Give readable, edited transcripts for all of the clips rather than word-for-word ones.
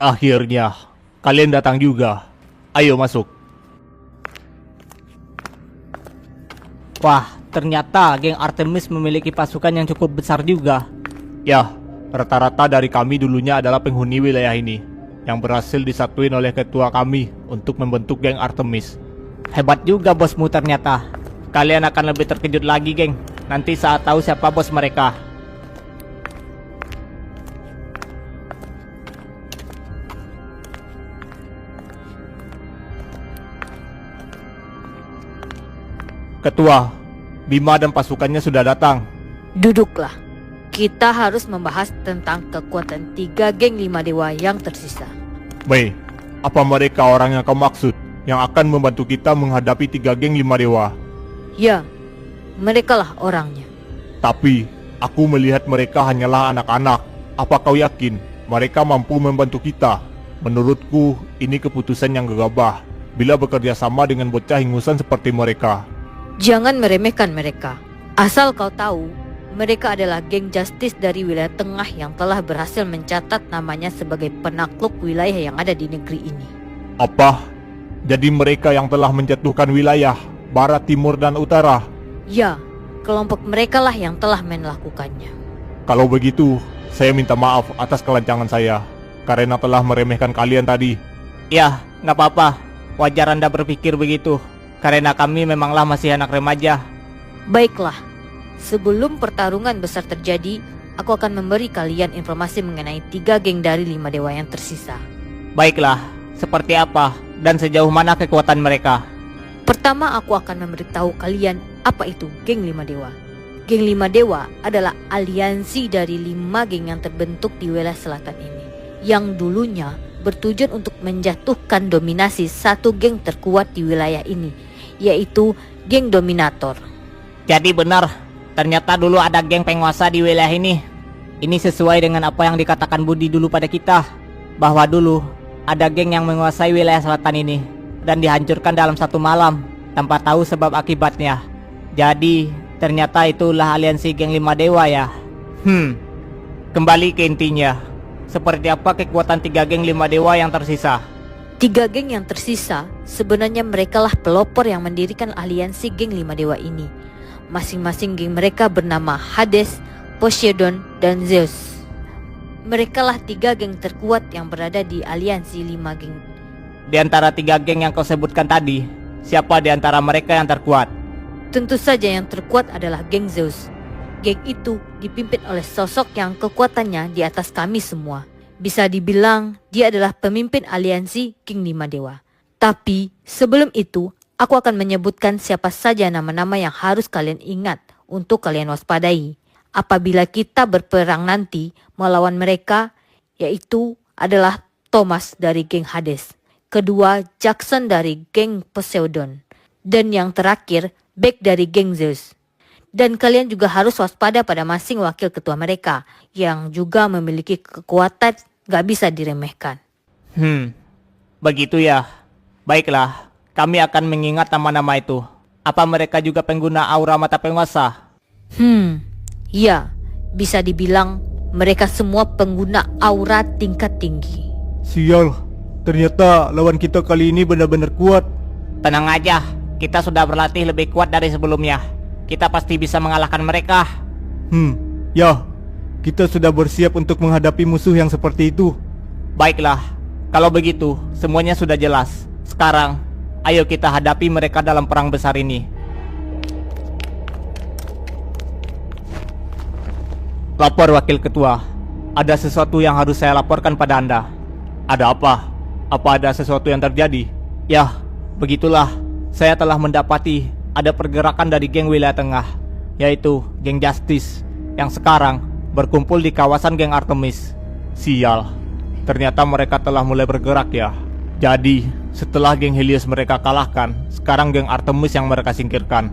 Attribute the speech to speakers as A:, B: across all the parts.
A: Akhirnya, kalian datang juga. Ayo masuk.
B: Wah, ternyata geng Artemis memiliki pasukan yang cukup besar juga.
A: Ya, rata-rata dari kami dulunya adalah penghuni wilayah ini, yang berhasil disatuin oleh ketua kami untuk membentuk geng Artemis.
B: Hebat juga bosmu ternyata. Kalian akan lebih terkejut lagi, geng, nanti saat tahu siapa bos mereka.
A: Ketua, Bima dan pasukannya sudah datang.
C: Duduklah. Kita harus membahas tentang kekuatan 3 geng 5 dewa yang tersisa.
A: Mei, apa mereka orang yang kau maksud yang akan membantu kita menghadapi 3 geng 5 dewa?
C: Ya, merekalah orangnya.
A: Tapi, aku melihat mereka hanyalah anak-anak. Apa kau yakin mereka mampu membantu kita? Menurutku, ini keputusan yang gegabah bila bekerja sama dengan bocah ingusan seperti mereka.
C: Jangan meremehkan mereka. Asal kau tahu, mereka adalah geng Justice dari wilayah tengah yang telah berhasil mencatat namanya sebagai penakluk wilayah yang ada di negeri ini.
A: Apa? Jadi mereka yang telah menjatuhkan wilayah barat, timur, dan utara?
C: Ya, kelompok mereka lah yang telah melakukannya.
A: Kalau begitu, saya minta maaf atas kelancangan saya karena telah meremehkan kalian tadi.
B: Ya, nggak apa-apa. Wajar Anda berpikir begitu, karena kami memanglah masih anak remaja.
C: Baiklah, sebelum pertarungan besar terjadi, aku akan memberi kalian informasi mengenai 3 geng dari 5 dewa yang tersisa.
B: Baiklah, seperti apa dan sejauh mana kekuatan mereka?
C: Pertama, aku akan memberitahu kalian apa itu geng 5 dewa. Geng 5 dewa adalah aliansi dari 5 geng yang terbentuk di wilayah selatan ini, yang dulunya bertujuan untuk menjatuhkan dominasi satu geng terkuat di wilayah ini, yaitu geng Dominator.
B: Jadi benar, ternyata dulu ada geng penguasa di wilayah ini. Ini sesuai dengan apa yang dikatakan Budi dulu pada kita, bahwa dulu ada geng yang menguasai wilayah selatan ini dan dihancurkan dalam satu malam tanpa tahu sebab akibatnya. Jadi ternyata itulah aliansi geng 5 dewa ya. Kembali ke intinya. Seperti apa kekuatan 3 geng 5 dewa yang tersisa?
C: 3 geng yang tersisa sebenarnya merekalah pelopor yang mendirikan aliansi geng 5 dewa ini. Masing-masing geng mereka bernama Hades, Poseidon, dan Zeus. Merekalah 3 geng terkuat yang berada di aliansi 5 geng.
B: Di antara 3 geng yang kau sebutkan tadi, siapa di antara mereka yang terkuat?
C: Tentu saja yang terkuat adalah geng Zeus. Geng itu dipimpin oleh sosok yang kekuatannya di atas kami semua. Bisa dibilang dia adalah pemimpin aliansi geng 5 dewa. Tapi sebelum itu, aku akan menyebutkan siapa saja nama-nama yang harus kalian ingat untuk kalian waspadai apabila kita berperang nanti melawan mereka, yaitu adalah Thomas dari geng Hades, kedua Jackson dari geng Poseidon, dan yang terakhir Beck dari geng Zeus. Dan kalian juga harus waspada pada masing wakil ketua mereka yang juga memiliki kekuatan gak bisa diremehkan.
B: Begitu ya. Baiklah, kami akan mengingat nama-nama itu. Apa mereka juga pengguna aura mata penguasa?
C: Ya, bisa dibilang mereka semua pengguna aura tingkat tinggi.
A: Sial, ternyata lawan kita kali ini benar-benar kuat.
B: Tenang aja, kita sudah berlatih lebih kuat dari sebelumnya. Kita pasti bisa mengalahkan mereka.
A: Ya, kita sudah bersiap untuk menghadapi musuh yang seperti itu.
B: Baiklah, kalau begitu semuanya sudah jelas. Sekarang, ayo kita hadapi mereka dalam perang besar ini.
A: Lapor Wakil Ketua, ada sesuatu yang harus saya laporkan pada Anda. Ada apa? Apa ada sesuatu yang terjadi?
B: Ya, begitulah. Saya telah mendapati ada pergerakan dari geng wilayah tengah, yaitu geng Justice, yang sekarang berkumpul di kawasan geng Artemis.
A: Sial, ternyata mereka telah mulai bergerak ya. Jadi, setelah geng Helios mereka kalahkan, sekarang geng Artemis yang mereka singkirkan.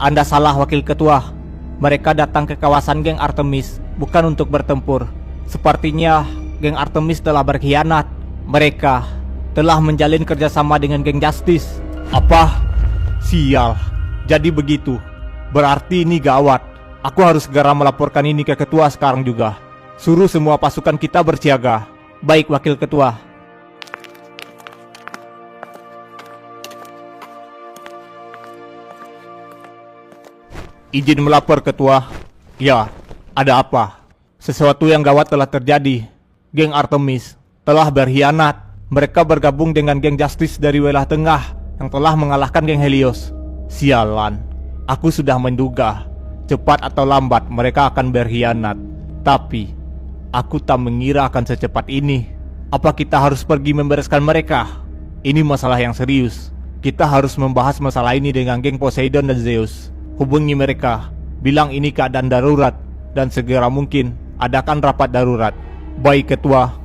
B: Anda salah Wakil Ketua. Mereka datang ke kawasan geng Artemis bukan untuk bertempur. Sepertinya geng Artemis telah berkhianat. Mereka telah menjalin kerjasama dengan geng Justice.
A: Apa? Sial, jadi begitu. Berarti ini gawat. Aku harus segera melaporkan ini ke ketua sekarang juga. Suruh semua pasukan kita bersiaga.
B: Baik, Wakil Ketua.
A: Izin melapor, Ketua. Ya, ada apa? Sesuatu yang gawat telah terjadi. Geng Artemis telah berkhianat. Mereka bergabung dengan geng Justice dari wilayah tengah yang telah mengalahkan geng Helios. Sialan, aku sudah menduga cepat atau lambat mereka akan berkhianat. Tapi aku tak mengira akan secepat ini. Apa kita harus pergi membereskan mereka? Ini masalah yang serius. Kita harus membahas masalah ini dengan geng Poseidon dan Zeus. Hubungi mereka, bilang ini keadaan darurat, dan segera mungkin adakan rapat darurat. Baik, Ketua.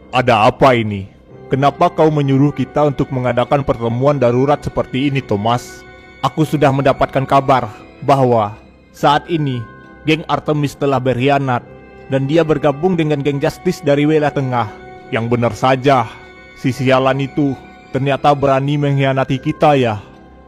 A: Ada apa ini? Kenapa kau menyuruh kita untuk mengadakan pertemuan darurat seperti ini, Thomas? Aku sudah mendapatkan kabar bahwa saat ini geng Artemis telah berkhianat dan dia bergabung dengan geng Justice dari wilayah tengah. Yang benar saja, si sialan itu ternyata berani mengkhianati kita ya.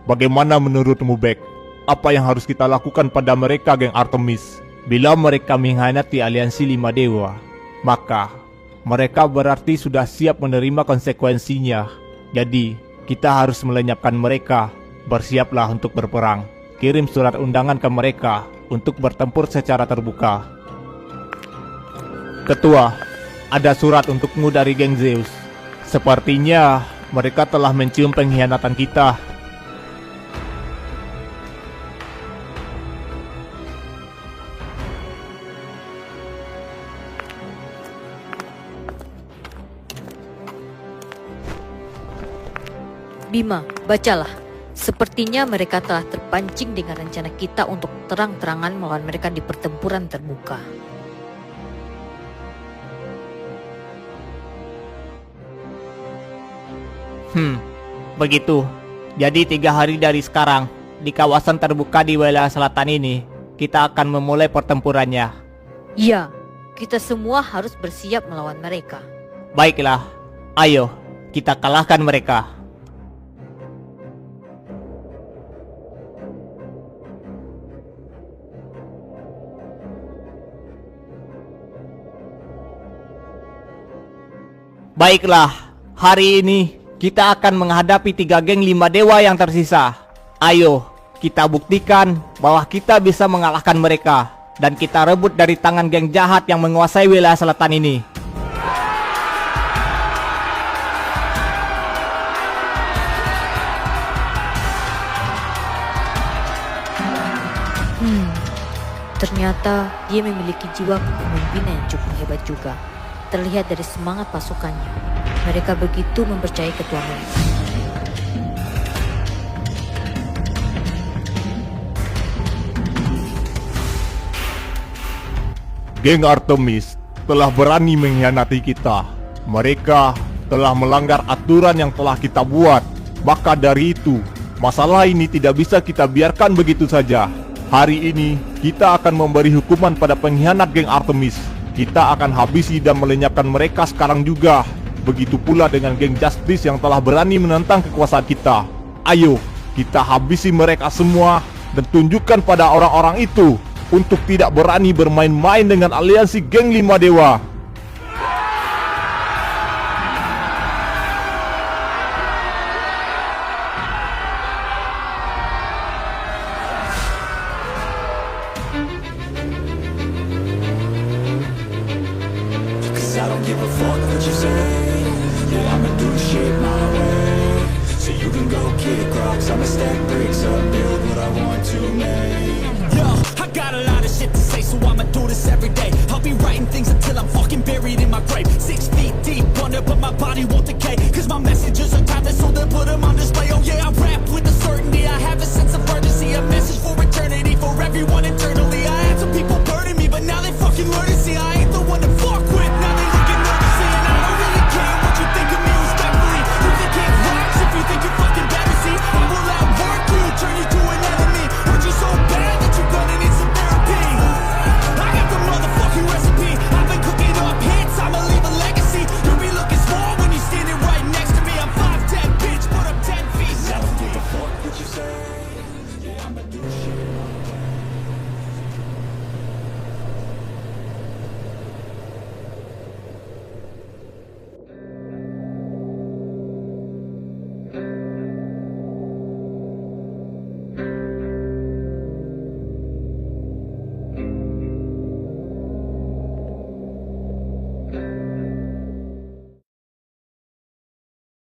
A: Bagaimana menurutmu, Beck? Apa yang harus kita lakukan pada mereka, geng Artemis? Bila mereka mengkhianati aliansi 5 dewa, maka mereka berarti sudah siap menerima konsekuensinya. Jadi, kita harus melenyapkan mereka. Bersiaplah untuk berperang. Kirim surat undangan ke mereka untuk bertempur secara terbuka. Ketua, ada surat untukmu dari geng Zeus. Sepertinya mereka telah mencium pengkhianatan kita.
C: Bima, bacalah. Sepertinya mereka telah terpancing dengan rencana kita untuk terang-terangan melawan mereka di pertempuran terbuka.
B: Begitu. Jadi 3 hari dari sekarang, di kawasan terbuka di wilayah selatan ini, kita akan memulai pertempurannya.
C: Ya, kita semua harus bersiap melawan mereka.
B: Baiklah, ayo, kita kalahkan mereka. Baiklah, hari ini kita akan menghadapi 3 geng 5 dewa yang tersisa. Ayo, kita buktikan bahwa kita bisa mengalahkan mereka, dan kita rebut dari tangan geng jahat yang menguasai wilayah selatan ini.
C: Ternyata dia memiliki jiwa kepemimpinan yang cukup hebat juga. Terlihat dari semangat pasukannya. Mereka begitu mempercayai ketua mereka.
A: Geng Artemis telah berani mengkhianati kita. Mereka telah melanggar aturan yang telah kita buat. Maka dari itu, masalah ini tidak bisa kita biarkan begitu saja. Hari ini, kita akan memberi hukuman pada pengkhianat geng Artemis. Kita akan habisi dan melenyapkan mereka sekarang juga. Begitu pula dengan geng Justice yang telah berani menentang kekuasaan kita. Ayo, kita habisi mereka semua dan tunjukkan pada orang-orang itu untuk tidak berani bermain-main dengan aliansi geng 5 dewa.
D: kick rocks, I'ma stack bricks up, build what I want to make.
E: Yo, I got a lot of shit to say, so I'ma do this every day. I'll be writing things until I'm fucking buried in my grave. 6 feet deep under, but my body won't decay. Cause my messages are timeless, so they'll put them on